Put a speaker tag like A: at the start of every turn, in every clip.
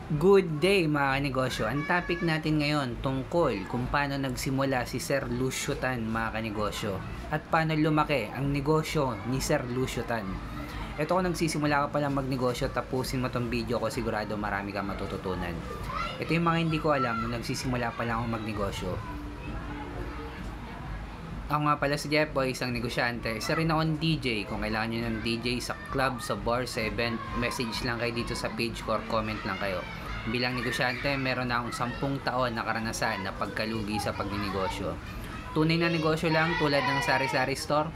A: Good day mga kanegosyo. Ang topic natin ngayon tungkol kung paano nagsimula si Sir Lucio Tan mga kanegosyo at paano lumaki ang negosyo ni Sir Lucio Tan. Ito kung nagsisimula ka pa lang magnegosyo, tapusin mo tong video ko, sigurado marami kang matututunan. Ito yung mga hindi ko alam nung nagsisimula pa lang ako magnegosyo. Ako nga pala si Jeffoy, isang negosyante. Isa rin akong DJ. Kung kailangan nyo ng DJ sa club, sa bar, sa event, message lang kayo dito sa page ko or comment lang kayo. Bilang negosyante, meron na akong 10 taon na karanasan na pagkalugi sa pagninegosyo. Tunay na negosyo lang tulad ng sari-sari store,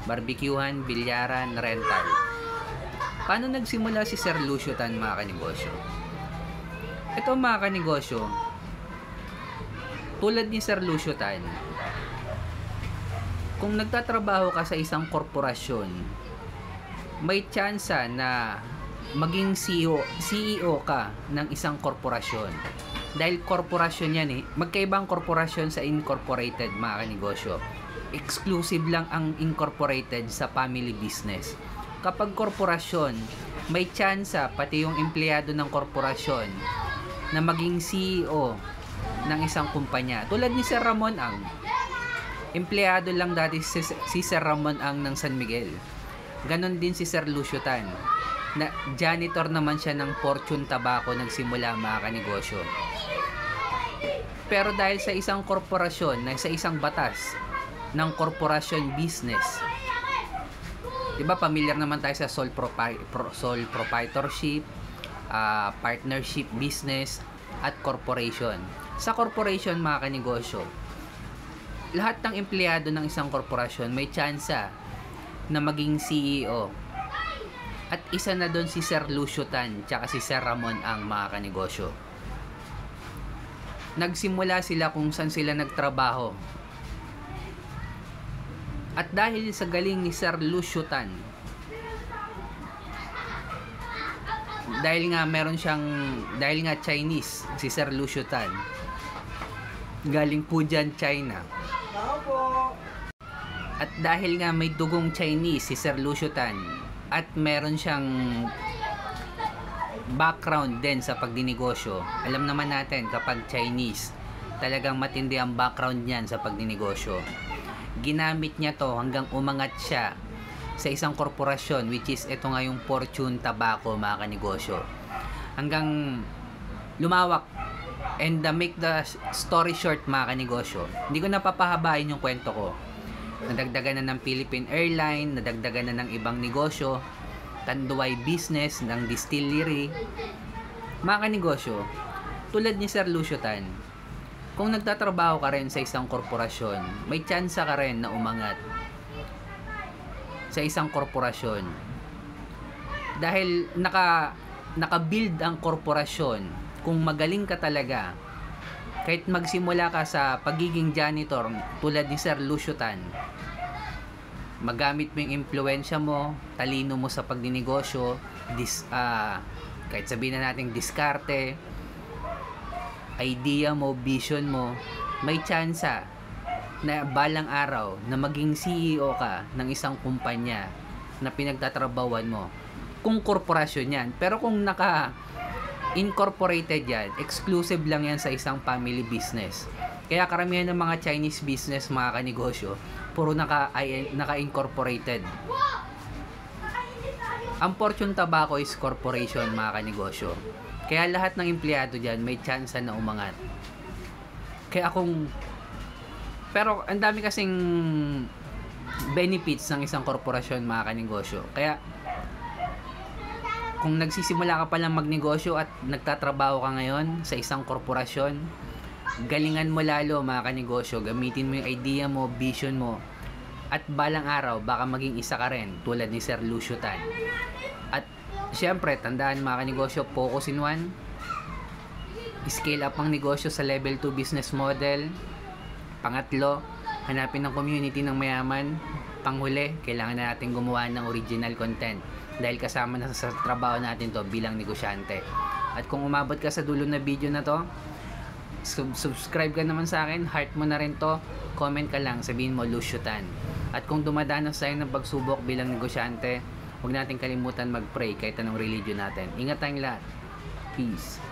A: barbecuehan, bilyaran, rental. Paano nagsimula si Sir Lucio Tan mga kanegosyo? Ito mga kanegosyo, tulad ni Sir Lucio Tan, kung nagtatrabaho ka sa isang korporasyon, may tsansa na maging CEO ka ng isang korporasyon. Dahil korporasyon yan magkaibang korporasyon sa incorporated mga kanegosyo. Exclusive lang ang incorporated sa family business. Kapag korporasyon, may tsansa pati yung empleyado ng korporasyon na maging CEO ng isang kumpanya. Tulad ni Sir Ramon Ang. Empleyado lang dati si Sir Ramon Ang ng San Miguel. Ganon din si Sir Lucio Tan. Na janitor naman siya ng Fortune Tobacco nagsimula mga kanegosyo. Pero dahil sa isang korporasyon, sa isang batas ng korporasyon business, diba familiar naman tayo sa sole proprietorship, partnership business, at corporation. Sa corporation mga kanegosyo, lahat ng empleyado ng isang korporasyon may tsansa na maging CEO. At isa na doon si Sir Lucio Tan tsaka si Sir Ramon Ang mga kanegosyo. Nagsimula sila kung saan sila nagtrabaho. At dahil sa galing ni Sir Lucio Tan, dahil nga Chinese si Sir Lucio Tan, galing po dyan China. At dahil nga may dugong Chinese si Sir Lucio Tan at meron siyang background din sa pagdinegosyo, alam naman natin kapag Chinese, talagang matindi ang background niyan sa pagdinegosyo. Ginamit niya to hanggang umangat siya sa isang korporasyon, which is ito nga yung Fortune Tobacco mga kanegosyo. Hanggang lumawak. And make the story short mga kanegosyo, hindi ko napapahabain yung kwento ko. Nadagdagan na ng Philippine Airline, nadagdagan na ng ibang negosyo, Tanduay business, ng distillery. Mga kanegosyo, tulad ni Sir Lucio Tan, kung nagtatrabaho ka rin sa isang korporasyon, may tsansa ka rin na umangat sa isang korporasyon. Dahil naka-build ang korporasyon, kung magaling ka talaga, kahit magsimula ka sa pagiging janitor tulad ni Sir Lucio Tan, magamit mo yung impluensya mo, talino mo sa pagdinegosyo, kahit sabihin na natin diskarte, idea mo, vision mo, may tsansa na balang araw na maging CEO ka ng isang kumpanya na pinagtatrabawan mo. Kung korporasyon yan. Pero kung incorporated yan, exclusive lang yan sa isang family business. Kaya karamihan ng mga Chinese business mga kanegosyo, puro naka-incorporated. Ang Fortune Tobacco is corporation mga kanegosyo. Kaya lahat ng empleyado dyan may chance na umangat. Pero ang dami kasing benefits ng isang korporasyon mga kanegosyo. Kaya kung nagsisimula ka pa lang magnegosyo at nagtatrabaho ka ngayon sa isang korporasyon, galingan mo lalo mga kanegosyo. Gamitin mo yung idea mo, vision mo, at balang araw baka maging isa ka rin tulad ni Sir Lucio Tan. At syempre, tandaan mga kanegosyo, focus in one, scale up ang negosyo sa level 2 business model. Pangatlo, hanapin ng community ng mayaman. Panghuli, kailangan na natin gumawa ng original content dahil kasama na sa trabaho natin to bilang negosyante. At kung umabot ka sa dulo na video na to, subscribe ka naman sa akin, heart mo na rin to, comment ka lang, sabihin mo Lucio Tan. At kung dumadanas sa'yo ng pagsubok bilang negosyante, huwag natin kalimutan mag-pray kahit anong religion natin. Ingat tayong lahat. Peace.